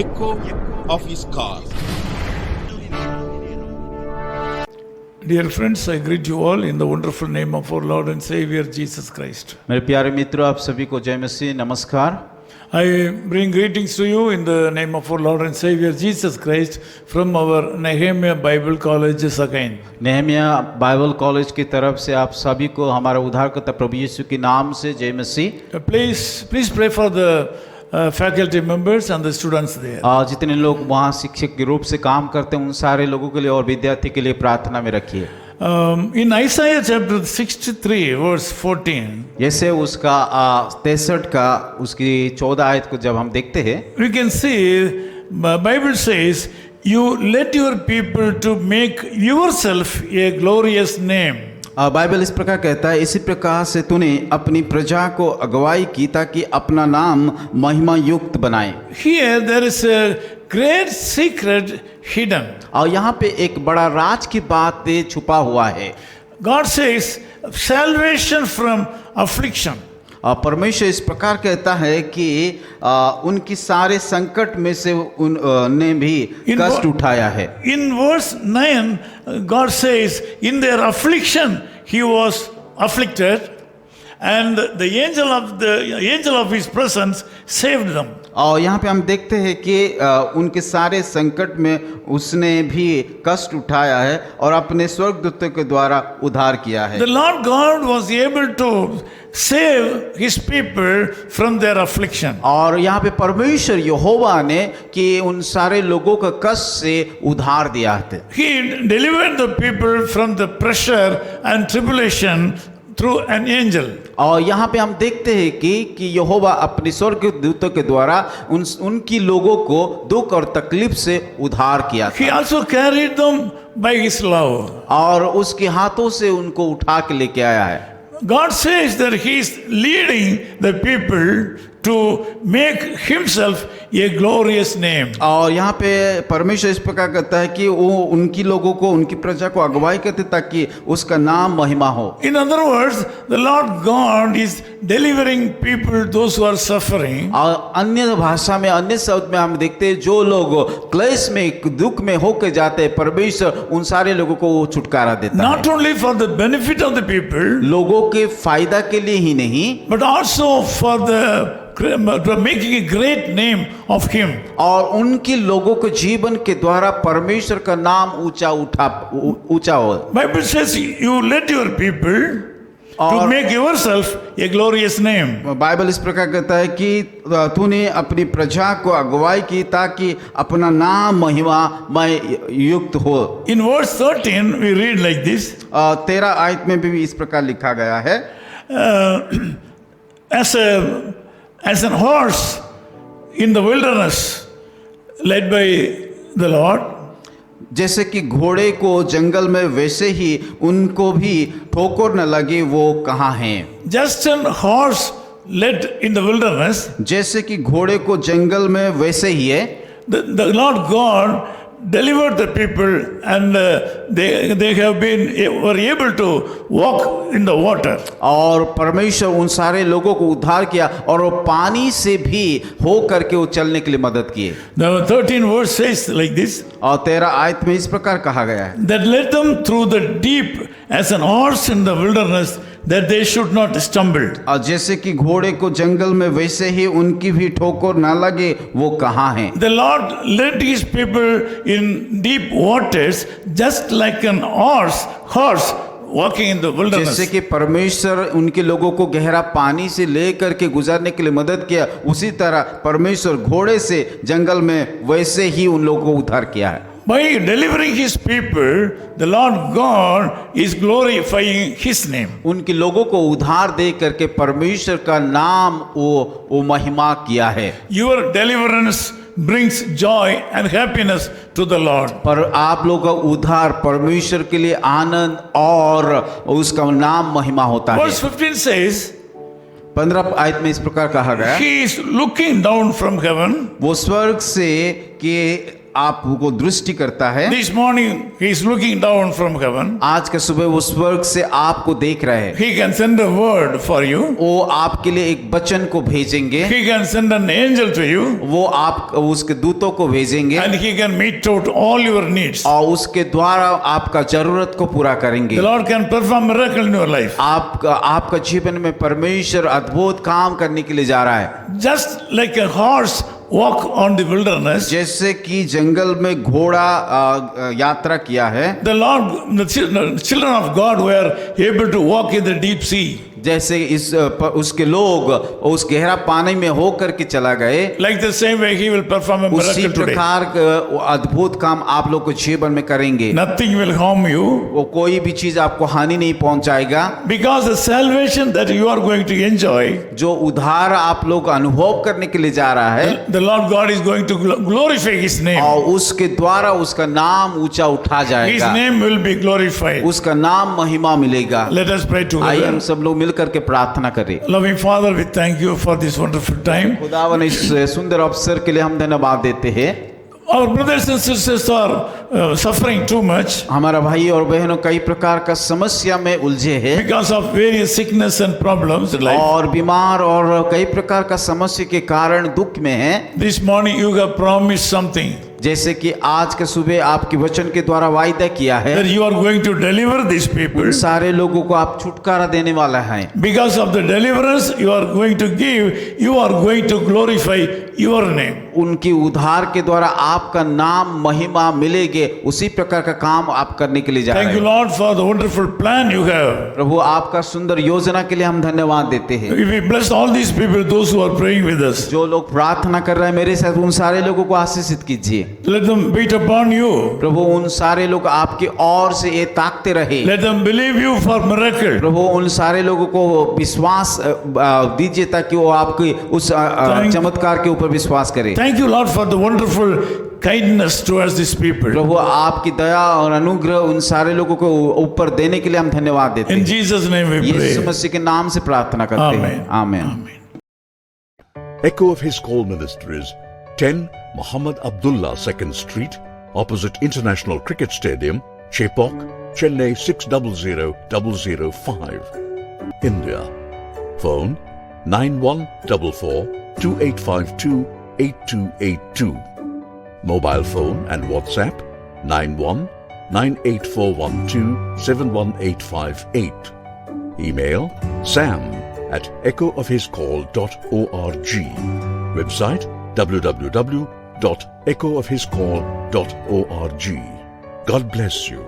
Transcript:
echo of his call. Dear friends, I greet you all in the wonderful name of our Lord and Savior Jesus Christ. मेरे प्यारे मित्रों, आप सभी को जय मसीह, नमस्कार। I bring greetings to you in the name of our Lord and Savior Jesus Christ from our Nehemiah Bible College, Sakain. Nehemiah Bible college की तरफ से आप सभी को हमारा उद्धारकर्ता प्रभु यीशु के नाम से जय मसीह। Please pray for the faculty members and the students there. जितने लोग वहाँ शिक्षक के रूप से काम करते हैं उन सारे लोगों के लिए और विद्यार्थी के लिए प्रार्थना में रखिए। In Isaiah chapter 63 verse 14, जैसे उसका 63 का उसकी 14 आयत को जब हम देखते हैं, we can see Bible says, "You let your people to make yourself a glorious name." Bible इस प्रकार कहता है, इसी प्रकार से तूने अपनी प्रजा को अगुवाई की ताकि अपना नाम महिमा युक्त बनाए। Here there is a great secret hidden. और यहाँ पे एक बड़ा राज की बात छुपा हुआ है। God says salvation from affliction. परमेश्वर इस प्रकार कहता है कि उनकी सारे संकट में से उन्हें भी कष्ट उठाया है। In verse 9, God says, in their affliction he was afflicted, and the angel of his presence saved them. और यहाँ पे हम देखते हैं कि उनके सारे संकट में उसने भी कष्ट उठाया है और अपने स्वर्गदूतों के द्वारा उद्धार किया है। The Lord God was able to save his people from their affliction. और यहाँ पे परमेश्वर यहोवा ने कि उन सारे लोगों का कष्ट से उद्धार दिया है। He delivered the people from the pressure and tribulation through an angel. और यहाँ पे हम देखते हैं कि यहोवा अपने स्वर्गदूतों के द्वारा उनकी लोगों को दुख और तकलीफ से उद्धार किया He था। also carried them by his love. और उसके हाथों से उनको उठा के लेके आया है। God says that he is leading the people to make himself a glorious name. और यहाँ पे परमेश्वर इस प्रकार कहता है कि वो उनकी लोगों को, उनकी प्रजा को अगुवाई करते ताकि उसका नाम महिमा हो। In other words, the Lord God is delivering people, those who are suffering. और अन्य भाषा में, अन्य शब्द में हम देखते हैं जो लोग क्लेश में, दुख में होकर जाते हैं, परमेश्वर उन सारे लोगों को छुटकारा देता है। Not only for the benefit of the people, लोगों के फायदा के लिए ही नहीं, but also for the making a great name of him. और उनकी लोगों के जीवन के द्वारा परमेश्वर का नाम ऊंचा हो। Bible says you let your people to make yourself a glorious name. Bible इस प्रकार कहता है कि तूने अपनी प्रजा को अगुवाई की ताकि अपना नाम महिमामय युक्त हो। In verse 13 we read like this. 13 आयत में भी इस प्रकार लिखा गया है, as an horse in the wilderness led by the Lord, जैसे कि घोड़े को जंगल में वैसे ही उनको भी ठोकर न लगे वो कहाँ हैं। just an horse led in the wilderness, जैसे कि घोड़े को जंगल में वैसे ही है। the Lord God delivered the people, and they were able to walk in the water. और परमेश्वर उन सारे लोगों को उद्धार किया और वो पानी से भी हो करके वो चलने के लिए मदद किए। The 13th verse says like this. और 13 आयत में इस प्रकार कहा गया है, That led them through the deep as an horse in the wilderness, that they should not stumble. और जैसे कि घोड़े को जंगल में वैसे ही उनकी भी ठोकर ना लगे वो कहाँ हैं। The Lord led his people in deep waters, just like an horse walking in the wilderness. जैसे कि परमेश्वर उनके लोगों को गहरा पानी से ले करके गुजारने के लिए मदद किया, उसी तरह परमेश्वर घोड़े से जंगल में वैसे ही उन लोगों को उद्धार किया है। By delivering his people, the Lord God is glorifying his name. उनके लोगों को उद्धार दे करके परमेश्वर का नाम वो महिमा किया है। Your deliverance brings joy and happiness to the Lord. पर आप लोगों का उद्धार परमेश्वर के लिए आनंद और उसका नाम महिमा होता है। Verse 15 says, 15 आयत में इस प्रकार कहा गया, he is looking down from heaven. वो स्वर्ग से कि आपको दृष्टि करता है। This morning he is looking down from heaven. आज का सुबह वो स्वर्ग से आपको देख रहे हैं। He can send a word for you. वो आपके लिए एक वचन को भेजेंगे। He can send an angel to you. वो आप उसके दूतों को भेजेंगे And he can meet out all your needs. और उसके द्वारा आपका जरूरत को पूरा करेंगे। The Lord can perform miracle in your life. आपका जीवन में परमेश्वर अद्भुत काम करने के लिए जा रहा है। Just like a horse walk on the wilderness, जैसे कि जंगल में घोड़ा यात्रा किया है, the children of God were able to walk in the deep sea. जैसे उसके लोग उस गहरा पानी में होकर के चला गए, Like the same way he will perform a उसी miracle today. प्रकार अद्भुत काम आप लोग को जीवन में करेंगे। Nothing will harm you. वो कोई भी चीज आपको हानि नहीं पहुंचाएगा, Because the salvation that you are going to enjoy, जो उद्धार आप लोग अनुभव करने के लिए जा रहा है, the Lord God is going to glorify His name. और उसके द्वारा उसका नाम ऊंचा उठा His जाएगा, name will be glorified. उसका नाम महिमा मिलेगा। Let us pray आइए हम together. सब लोग मिलकर के प्रार्थना करें। Loving Father, we thank you for this wonderful time. खुदावन इस सुंदर अवसर के लिए हम धन्यवाद देते हैं। Our brothers and sisters are suffering too much हमारा भाई और बहनों कई प्रकार का समस्या में उलझे हैं because of various sickness and problems in life. और बीमार और कई प्रकार का समस्या के कारण दुख में हैं। This morning you have promised something, जैसे कि आज के सुबह आपके वचन के द्वारा वायदा किया है, that you are going to deliver these people. उन सारे लोगों को आप छुटकारा देने वाला है। Because of the deliverance you are going to give, you are going to glorify your name. उनकी उद्धार के द्वारा आपका नाम महिमा मिलेगे, उसी प्रकार का काम आप करने के लिए जा रहे Thank you, हैं। Lord, for the wonderful plan you have. प्रभु आपका सुंदर योजना के लिए हम धन्यवाद देते हैं। We bless all these people, those who are praying with us. जो लोग प्रार्थना कर रहे हैं मेरे साथ, उन सारे लोगों को आशीषित कीजिए। Let them wait upon you. प्रभु उन सारे लोग आपकी ओर से ये ताकते रहे। Let them believe you for miracle. प्रभु उन सारे लोगों को विश्वास दीजिए ताकि वो आपके उस चमत्कार के ऊपर विश्वास करें। Thank you, Lord, for the wonderful kindness towards these people. प्रभु आपकी दया और अनुग्रह उन सारे लोगों को ऊपर देने के लिए हम धन्यवाद देते In हैं। Jesus' name we Yeshu pray. मसीह के नाम से प्रार्थना करते हैं, Amen. आमीन। Amen. Echo of His Call Ministries, 10 Muhammad Abdullah 2nd Street, opposite International Cricket Stadium, Chepauk, Chennai 600005, India. Phone 9144-2852-8282. Mobile phone and WhatsApp 91-98412-71858. Email sam@echoofhiscall.org. Website www.echoofhiscall.org. God bless you.